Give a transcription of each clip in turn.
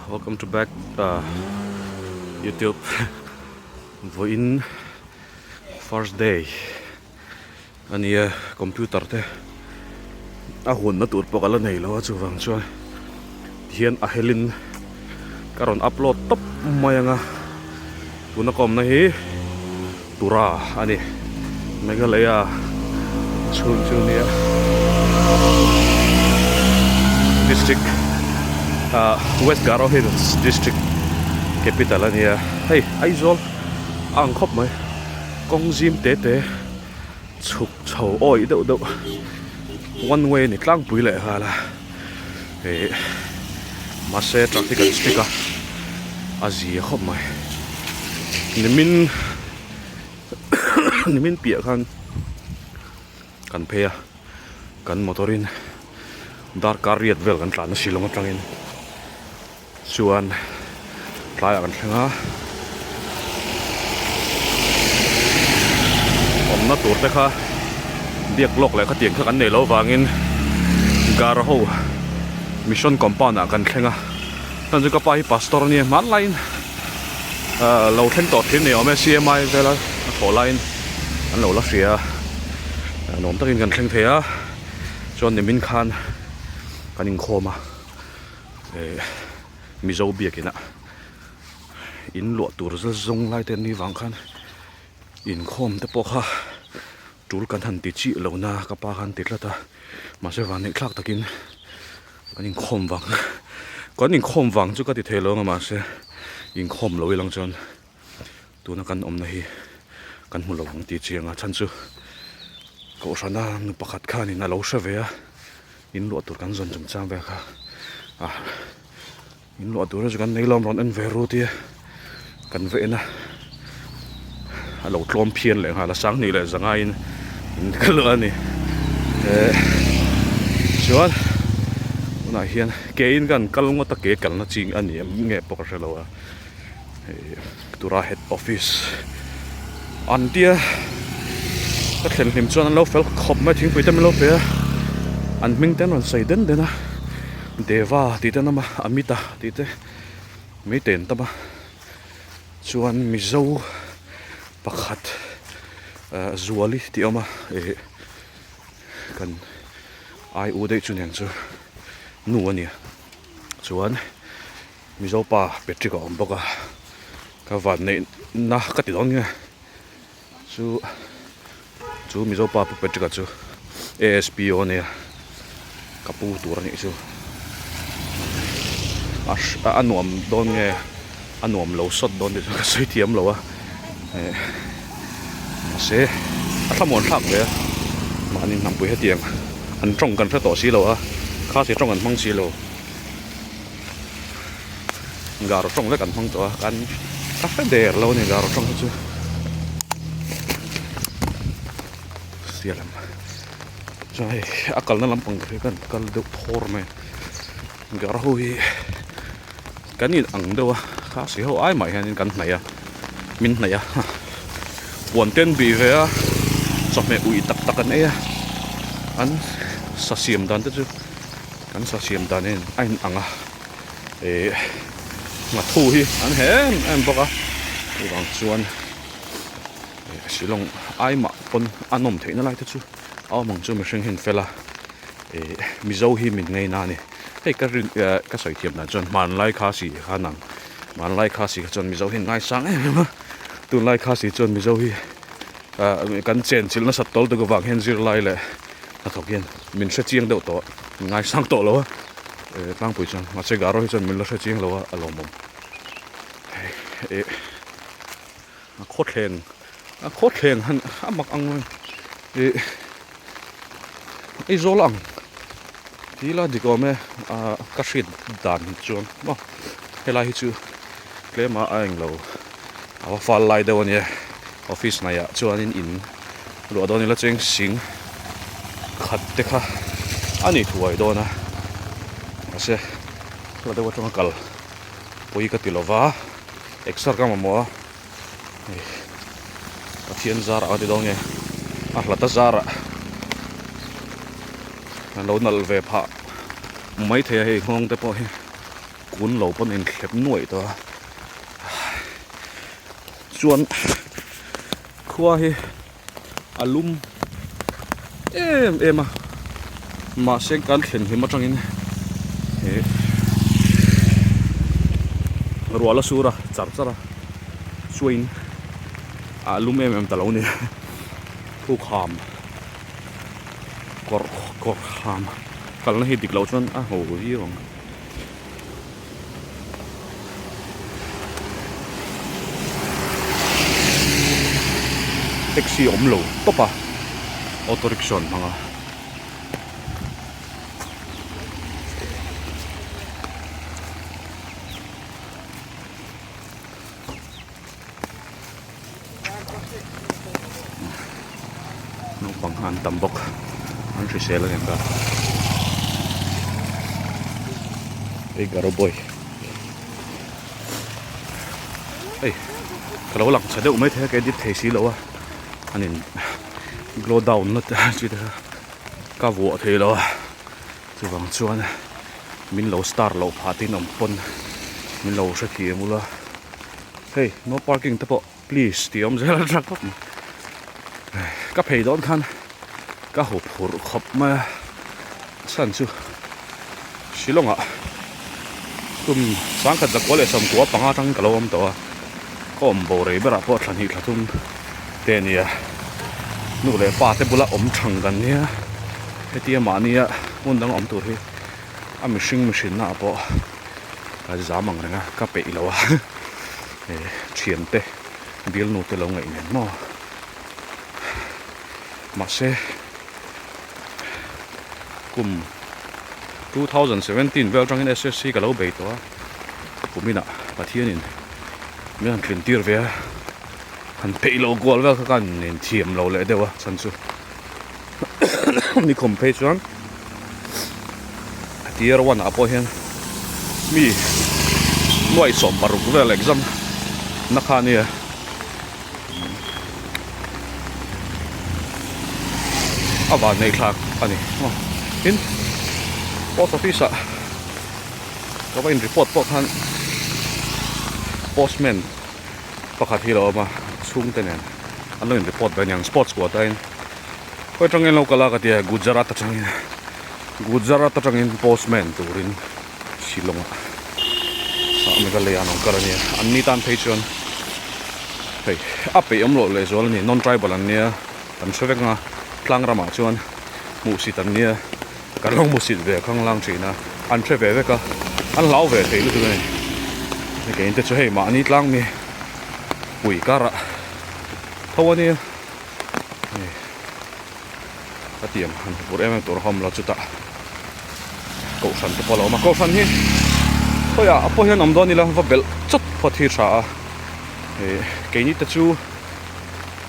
Welcome to back YouTube. Vừa in first day anh computer te hun na tur pokala nei lo chu wang chuan hian a helin karon upload top mayanga tuna kom na hi tura ani Meghalaya chun chunia district West Garo Hills district capital ania hey aizol ang khop mai kong jim te chuk chho oi deuh deuh one way ni tlang pui le hala mase traffic sticker azi khop mai nimin pia kan phea kan motorin dar kariat vel kan tlan silong atangin chuan tlai kan thenga omna tur te kha biak lok le kha tiang kha kan nei lo wangin Garo mission compound a kan thenga tan ju ka pa hi pastor ni man line lo thlen to thin nei ome CMI vela tho line an lo la ria nom takin kan thleng thea chuan nimin khan kaning khoma mizo biakina in lo tur zong lai ten ni wang khan in khom te pokha tul kan han ti chi lo na ka pa khan ti tlata ma se wan nek thlak takin kaning khom wang kaning khom wang chu ka ti thelo nga ma se in khom lo ilang chon tu na kan om na hi kan mu lo ti chianga chan chu ko sana nu pakhat khan in a lo sha ve a in lo tur kan zon chum chang ve kha in lo tur ju kan nei lom ron en ve ru ti kan ve na a lo tlom phian le ha la sang ni le zanga in kal ani chuan na hian ke in kan kal ngo ta ke kal na ching ani nge pok ra lo a tura head office an tia ka thlen hlim chuan an lo fel khop ma thing pui te lo pe an ming ten on sai den dena deva ti te nama amita ti te me ten tama chuan mizo pakhat zuali ti ama kan ai u dei chunyang chu nu ania chuan mizo pa petri ko om boka ka van nei na ka ti dong nge chu mizo pa petri ka chu ASPO nia kapu tur ni chu anuam don nge anuam lo sot don de ka soi tiam lo a se athamon thak ve manin nam pui hetiang an trong kan thla to si lo a kha se trong an mang si lo Garo trong le kan mang to kan ka fe der lo ni Garo trong chu sialam chai akal na lampang kan kal de thor me Garo hi kan in ang do kha se ho ai mai hanin kan hnaya min hnaya wan ten bi ve a chome ui tak tak an e an sa siam dan te chu kan sa siam dan en ain anga nga thu hi an hen an boka wang chuan silong ai ma pon anom theina lai te chu aw mong chu mi hring hin fela mizo hi min ngei na ni hei ka soi thiam na chon man lai kha si khanang man lai kha si chon mizo hin ngai sang ma tu lai kha si chon mizo hi kan chen chil na sat tol to go wang hen zir lai le na thokian min hre chiang deuh to ngai sang to lo tlang pui chon ma che Garo hi chon min lo hre chiang lo a lo mom a khot thleng han amak ang zolang tila dikome ka hrit dan chon ma helai hi chu klema aing lo awa fal lai de one office na ya chuan in lo don la cheng sing khat te kha ani thuai do na ase la de wa tong kal poi ka tilova exar ka mo a thian zara ati dong e a hlata zara an lo nal ve pha mai the hei ngong te po hi cuốn lẩu con in khép nuôi đó chuan khoa hi alum em à mà sẽ cán khen hi mà trong in ruala sura char chara swing alum em talo ni thu kham kor kham kal na hi dik lo chuan a ho hi rong taxi om lo topa auto rickshaw manga no panghan tambok an ri sel ngen ka ei garo boy ei kalau lang chade umai the ke dit thei si lo a anin glow down not chi da ka wo thei lo chu wang chuan min lo star lo phatin om pon min lo sha thi mula hey no parking tapo please ti om zel truck up ka phei don khan ka ho phur khop ma san chu shilonga tum sang khat zakol e sam ko panga tang kalom to kom bo re bera po thlan hi thlatum te nia nu le pa te bula om thang gan nia hetia ma nia mun dang om tur hi a machine na po ka zamang renga ka pe lo a e thiam te bil nu te lo ngai nen mo ma se kum 2017 vel tang in SSC ka lo be to kumina pathianin mian trin tir ve han pe lo gol vel ka kan nin thiam lo le dewa chan chu ni kom pe chuan tier 1 apo hian mi noi som paru vel exam na khania aba nei thak ani in post office ka vain report po khan postman pakhat hi lo ma chung tenen anloin report ban yang sports ko tain koi tangin lo kala ka tia Gujarat tangin postman turin Shillong sa me ka le anong karania anni tan page hey ape amlo le zol ni non tribal an nia tan chevek nga tlang rama chuan mu si tan nia kalong mu si ve khang lang china an tre ve ka an lau ve thei lu tu ni ke inte chu hei ma ni tlang mi pui kara thawani atiam han pur em tur hom la chuta ko san te polo ma ko san hi hoya apo hian am don ni la va bel chot phathi tha ke ni te chu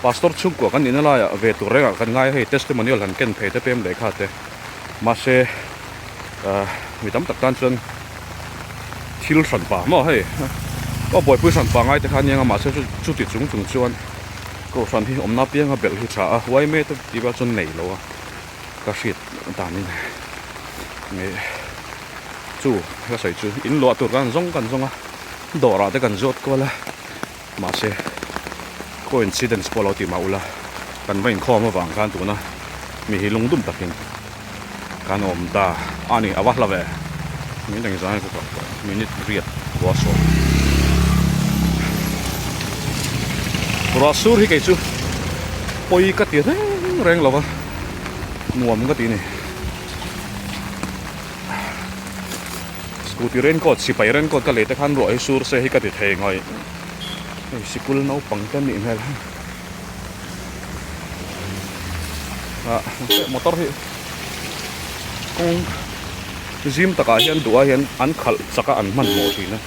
pastor chung ko kan inala ya ve tur renga kan ngai hei testimonial han ken phe te pem le kha te ma se mi tam tak tan chon thil san pa mo hei o boy pu san pa ngai te khan yang ma se chu ti chung chuan ko san hi omna piang a bel hi tha a wai me te ti ba chon nei lo ka shit ta ni nge chu ka sai chu in lo tur kan zong a dora te kan zot ko la ma se coincidence polo ti maula kan vain kho ma wang kan tu na mi hi lungdum takin kan om ta ani awah la ve mi dang zai ko minute riat wa so rasur hi ke chu poi ka ti reng lawa nuam ka ti ni scooty ren ko si pai ren ko ka le te khan roi sur se hi ka ti thei ngoi sikul nau pangtan ni hel motor hi kong gym taka hian duwa hian an khal chaka an man mo thina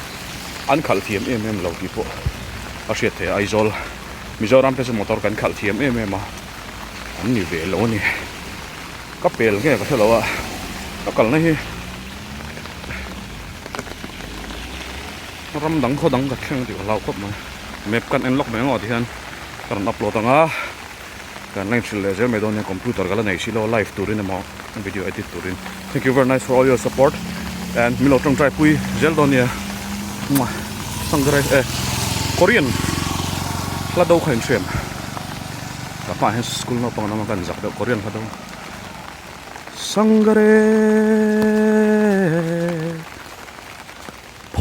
an khal thiam em lo ki po a hriat the aizol Mizoram pe motor kan khal thiam em a an ni ve lo ni ka pel nge ka thelo a ka kal na hi ram dang kho dang ka theng ti lau khop ma map kan unlock me ngo ti han kan upload anga kan nang chil le je me don computer gala nei silo live turin mo video edit turin. Thank you very much for all your support. and milo trong trai pui zeldonia sangare Korean la do khain thren ka pa he school no pang na kan zak do Korean ka do sangare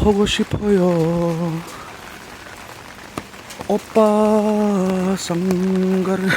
보고 싶어요 오빠 상가를